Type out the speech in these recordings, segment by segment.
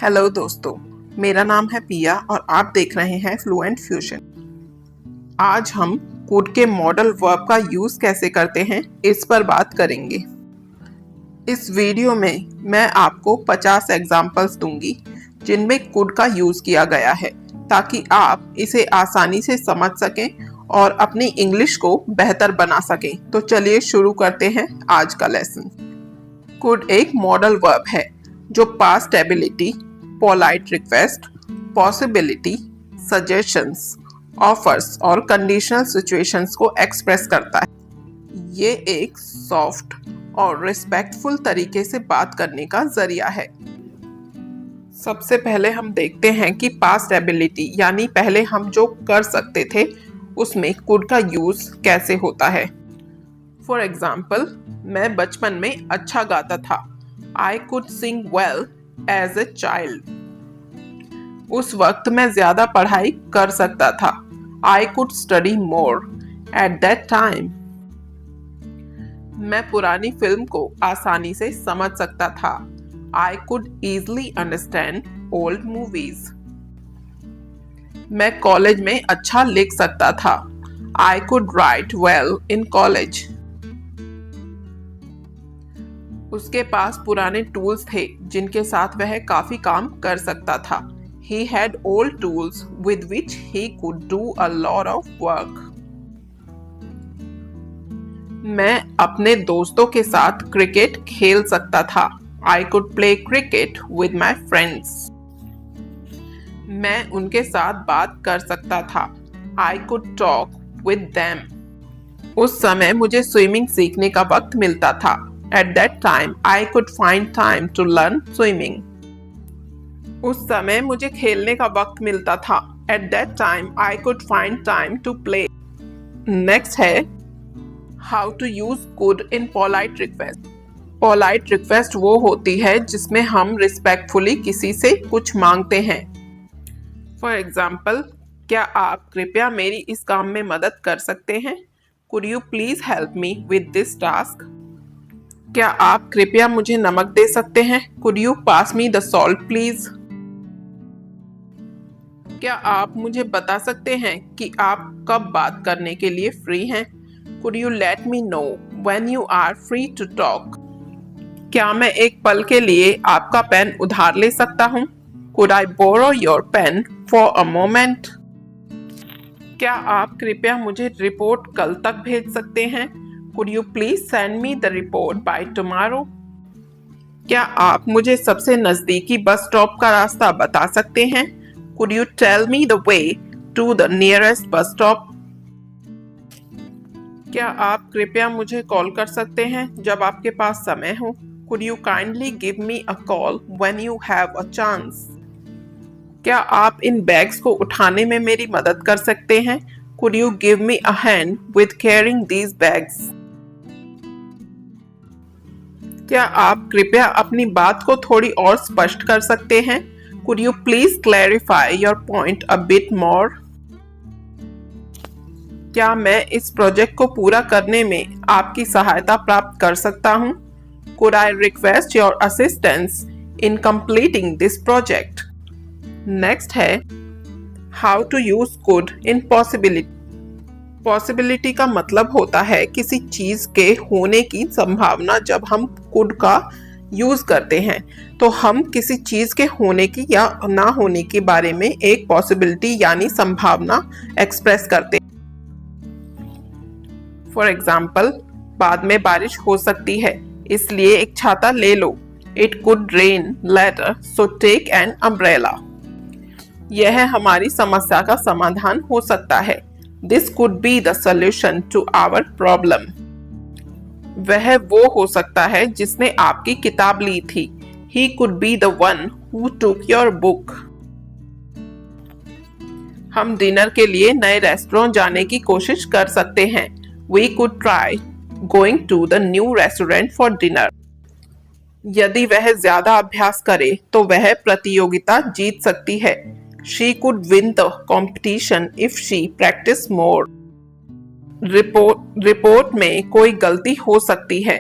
Hello दोस्तों, मेरा नाम है पिया और आप देख रहे हैं फ्लुएंट फ्यूजन। आज हम कुड के मॉडल वर्ब का यूज कैसे करते हैं इस पर बात करेंगे। इस वीडियो में मैं आपको 50 एग्जाम्पल्स दूंगी जिनमें कुड का यूज किया गया है ताकि आप इसे आसानी से समझ सकें और अपनी इंग्लिश को बेहतर बना सकें। तो चलिए शुरू करते हैं आज का लेसन। कुड एक मॉडल वर्ब है जो past ability, polite request, possibility, suggestions, offers और कंडीशनल सिचुएशंस को एक्सप्रेस करता है। ये एक सॉफ्ट और रिस्पेक्टफुल तरीके से बात करने का जरिया है। सबसे पहले हम देखते हैं कि पास्ट एबिलिटी यानी पहले हम जो कर सकते थे उसमें कुड का यूज कैसे होता है। फॉर एग्जाम्पल, मैं बचपन में अच्छा गाता था। I could sing well as a child. उस वक्त मैं ज्यादा पढ़ाई कर सकता था। I could study more at that time. मैं पुरानी फिल्म को आसानी से समझ सकता था। I could easily understand old movies. मैं कॉलेज में अच्छा लिख सकता था। I could write well in college. उसके पास पुराने टूल्स थे जिनके साथ वह काफी काम कर सकता था। He had old tools with which he could do a lot of work. मैं अपने दोस्तों के साथ क्रिकेट खेल सकता था। I could play cricket with my friends. मैं उनके साथ बात कर सकता था। I could talk with them. उस समय मुझे स्विमिंग सीखने का वक्त मिलता था। At that time, I could find time to learn swimming. उस समय मुझे खेलने का वक्त मिलता था। At that time, I could find time to play. Next है how to use could in polite request. Polite request वो होती है जिसमें हम रिस्पेक्टफुली किसी से कुछ मांगते हैं। For example, क्या आप कृपया मेरी इस काम में मदद कर सकते हैं? Could you please help me with this task? क्या आप कृपया मुझे नमक दे सकते हैं? Could you pass me the salt please? क्या आप मुझे बता सकते हैं कि आप कब बात करने के लिए फ्री हैं? Could you let me know when you are free to talk? क्या मैं एक पल के लिए आपका पेन उधार ले सकता हूँ? Could I borrow your pen for a moment? क्या आप कृपया मुझे रिपोर्ट कल तक भेज सकते हैं? Could you please send me the report by tomorrow? क्या आप मुझे सबसे नजदीकी बस स्टॉप का रास्ता बता सकते हैं? Could you tell me the way to the nearest bus stop? क्या आप कृपया मुझे कॉल कर सकते हैं जब आपके पास समय हो? Could you kindly give me a call when you have a chance? क्या आप इन बैग्स को उठाने में मेरी मदद कर सकते हैं? Could you give me a hand with carrying these bags? क्या आप कृपया अपनी बात को थोड़ी और स्पष्ट कर सकते हैं? Could you please clarify your point a bit more? क्या मैं इस प्रोजेक्ट को पूरा करने में आपकी सहायता प्राप्त कर सकता हूँ? Could I request your assistance in completing this project? Next है how to use could in possibility. Possibility का मतलब होता है किसी चीज के होने की संभावना। जब हम कुड का यूज करते हैं तो हम किसी चीज के होने की या ना होने के बारे में एक पॉसिबिलिटी यानी संभावना एक्सप्रेस करते हैं। फॉर एग्जाम्पल, बाद में बारिश हो सकती है इसलिए एक छाता ले लो। It could rain later so take an umbrella. यह हमारी समस्या का समाधान हो सकता है। This could be the solution to our problem. वह वो हो सकता है जिसने आपकी किताब ली थी। He could be the one who took your book. हम डिनर के लिए नए रेस्टोरेंट जाने की कोशिश कर सकते हैं। We could try going to the new restaurant for dinner. यदि वह ज्यादा अभ्यास करे तो वह प्रतियोगिता जीत सकती है। She could win the competition if she practiced more. Report में कोई गलती हो सकती है।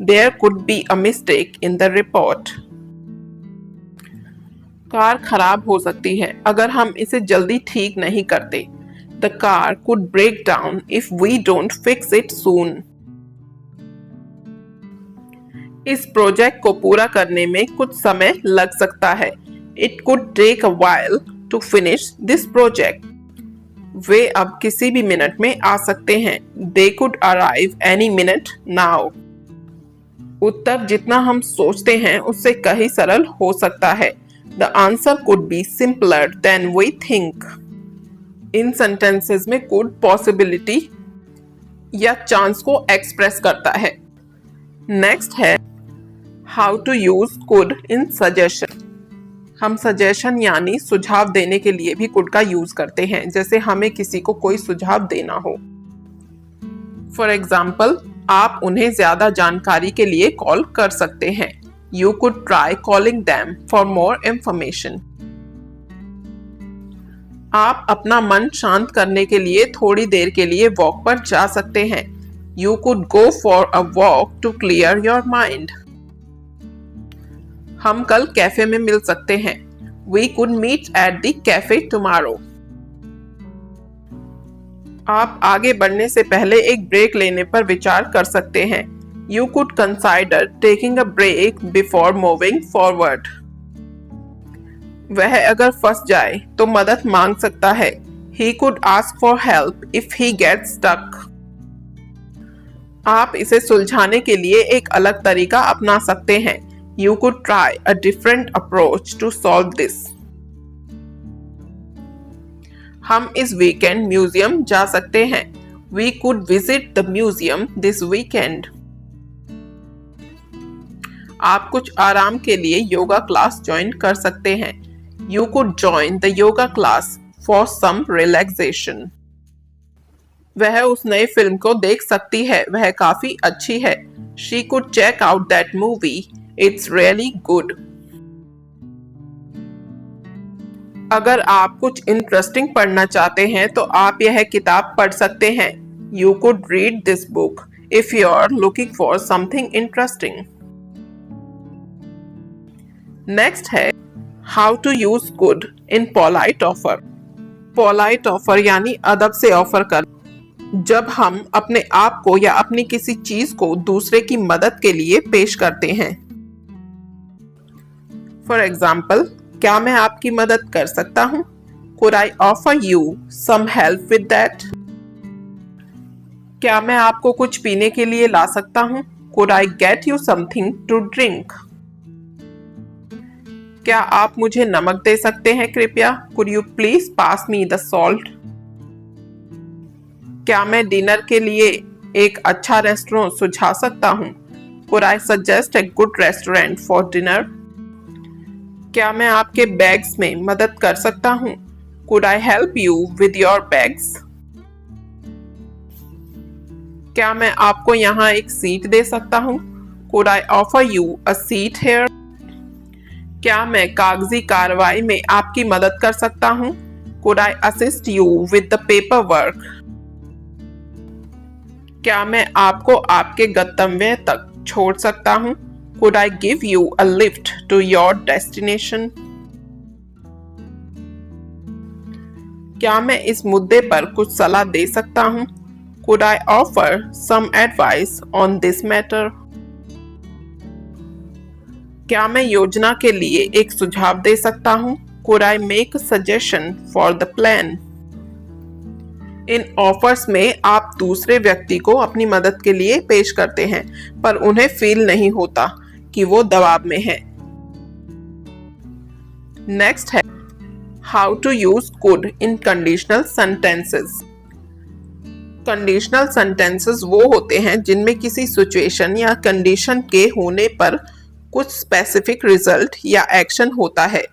There could be a mistake in the report. Car खराब हो सकती है अगर हम इसे जल्दी ठीक नहीं करते। The car could break down if we don't fix it soon. इस प्रोजेक्ट को पूरा करने में कुछ समय लग सकता है। It could take a while to finish this project. वे अब किसी भी मिनट में आ सकते हैं। They could arrive any minute now. उत्तर जितना हम सोचते हैं उससे कहीं सरल हो सकता है। The answer could be simpler than we think. इन सेंटेंसेस में could पॉसिबिलिटी या चांस को एक्सप्रेस करता है। नेक्स्ट है how to use could in suggestion. हम सजेशन यानी सुझाव देने के लिए भी could का यूज करते हैं, जैसे हमें किसी को कोई सुझाव देना हो। फॉर एग्जाम्पल, आप उन्हें ज्यादा जानकारी के लिए कॉल कर सकते हैं। You could try calling them for more information. आप अपना मन शांत करने के लिए थोड़ी देर के लिए वॉक पर जा सकते हैं। You could go for a walk to clear your mind. हम कल कैफे में मिल सकते हैं। We could meet at the cafe tomorrow. आप आगे बढ़ने से पहले एक ब्रेक लेने पर विचार कर सकते हैं। You could consider taking a break before moving forward. वह अगर फंस जाए तो मदद मांग सकता है। He could ask for help if he gets stuck. आप इसे सुलझाने के लिए एक अलग तरीका अपना सकते हैं। You could try a different approach to solve this. हम इस वीकेंड म्यूजियम जा सकते हैं। We could visit the museum this weekend. आप कुछ आराम के लिए योगा क्लास ज्वाइन कर सकते हैं। You could join the yoga class for some relaxation. वह उस नई फिल्म को देख सकती है, वह काफी अच्छी है। She could check out that movie. It's really good. अगर आप कुछ इंटरेस्टिंग पढ़ना चाहते हैं तो आप यह किताब पढ़ सकते हैं। You could read this book if you are looking for something interesting. Next है how to use could in polite offer. Polite offer यानी अदब से ऑफर कर, जब हम अपने आप को या अपनी किसी चीज को दूसरे की मदद के लिए पेश करते हैं। फॉर एग्जाम्पल, क्या मैं आपकी मदद कर सकता हूँ? Could I offer you some help with that? क्या मैं आपको कुछ पीने के लिए ला सकता हूँ? Could I get you something to drink? क्या आप मुझे नमक दे सकते हैं कृपया? Could you please pass me the salt? क्या मैं डिनर के लिए एक अच्छा रेस्टोरेंट सुझा सकता हूँ? Could I suggest a good restaurant for dinner? क्या मैं आपके बैग्स में मदद कर सकता हूँ? Could I help you with your bags? क्या मैं आपको यहाँ एक सीट दे सकता हूँ? Could I offer you a seat here? क्या मैं कागजी कार्रवाई में आपकी मदद कर सकता हूँ? Could I assist you with the paperwork? क्या मैं आपको आपके गंतव्य तक छोड़ सकता हूँ? Could I give you a lift to your destination? क्या मैं इस मुद्दे पर कुछ सलाह दे सकता हूँ? Could I offer some advice on this matter? क्या मैं योजना के लिए एक सुझाव दे सकता हूँ? Could I make a suggestion for the plan? In offers में आप दूसरे व्यक्ति को अपनी मदद के लिए पेश करते हैं, पर उन्हें फील नहीं होता कि वो दबाव में है। नेक्स्ट है how to use could in conditional sentences. Conditional sentences वो होते हैं जिनमें किसी सिचुएशन या कंडीशन के होने पर कुछ स्पेसिफिक रिजल्ट या एक्शन होता है।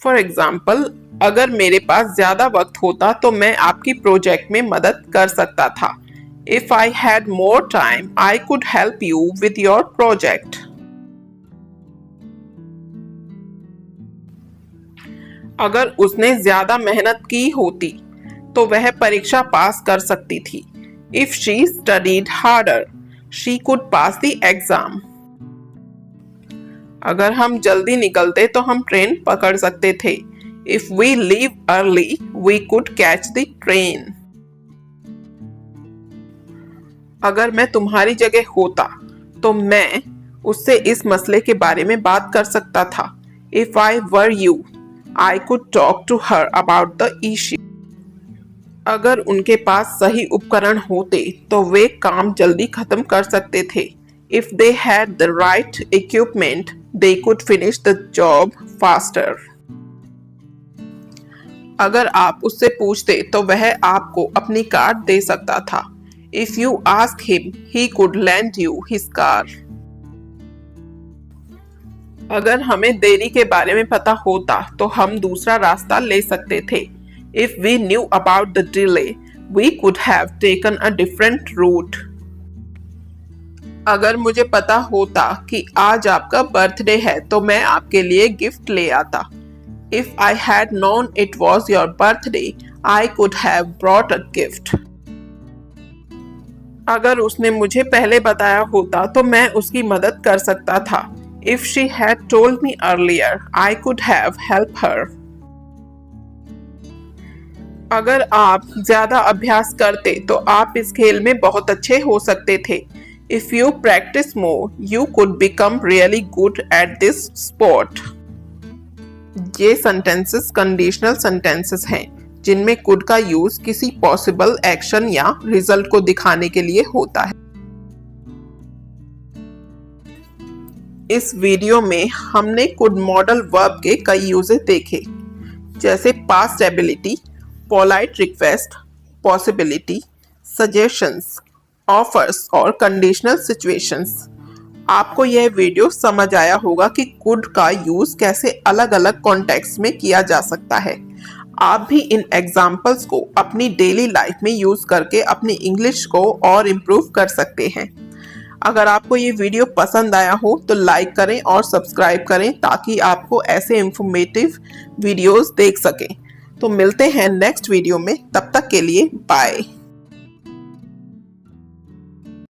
फॉर एग्जाम्पल, अगर मेरे पास ज्यादा वक्त होता तो मैं आपकी प्रोजेक्ट में मदद कर सकता था। If I had more time, I could help you with your project. अगर उसने ज्यादा मेहनत की होती तो वह परीक्षा पास कर सकती थी। If she studied harder, she could pass the exam. अगर हम जल्दी निकलते तो हम ट्रेन पकड़ सकते थे। If we leave early we could catch the train. अगर मैं तुम्हारी जगह होता तो मैं उससे इस मसले के बारे में बात कर सकता था। If I were you I could talk to her about the issue. अगर उनके पास सही उपकरण होते तो वे काम जल्दी खत्म कर सकते थे। If they had the right equipment they could finish the job faster. अगर आप उससे पूछते तो वह आपको अपनी कार दे सकता था। If you ask him he could lend you his car. अगर हमें देरी के बारे में पता होता तो हम दूसरा रास्ता ले सकते थे। If we knew about the delay, we could have taken a different route. अगर मुझे पता होता कि आज आपका बर्थडे है तो मैं आपके लिए गिफ्ट ले आता। If I had known it was your birthday, I could have brought a gift. अगर उसने मुझे पहले बताया होता तो मैं उसकी मदद कर सकता था। If she had told me earlier, I could have helped her. अगर आप ज्यादा अभ्यास करते तो आप इस खेल में बहुत अच्छे हो सकते थे। If you practice more you could become really good at this sport. ये सेंटेंसेस कंडीशनल सेंटेंसेस हैं जिनमें कुड का यूज किसी पॉसिबल एक्शन या रिजल्ट को दिखाने के लिए होता है। इस वीडियो में हमने कुड मॉडल वर्ब के कई यूजेस देखे, जैसे past ability, polite request, possibility, suggestions, offers और कंडीशनल सिचुएशंस। आपको यह वीडियो समझ आया होगा कि कुड का यूज कैसे अलग अलग कॉन्टेक्स्ट में किया जा सकता है। आप भी इन एग्जाम्पल्स को अपनी डेली लाइफ में यूज करके अपनी इंग्लिश को और इम्प्रूव कर सकते हैं। अगर आपको ये वीडियो पसंद आया हो तो लाइक करें और सब्सक्राइब करें ताकि आपको ऐसे इंफॉर्मेटिव वीडियोस देख सकें। तो मिलते हैं नेक्स्ट वीडियो में, तब तक के लिए बाय।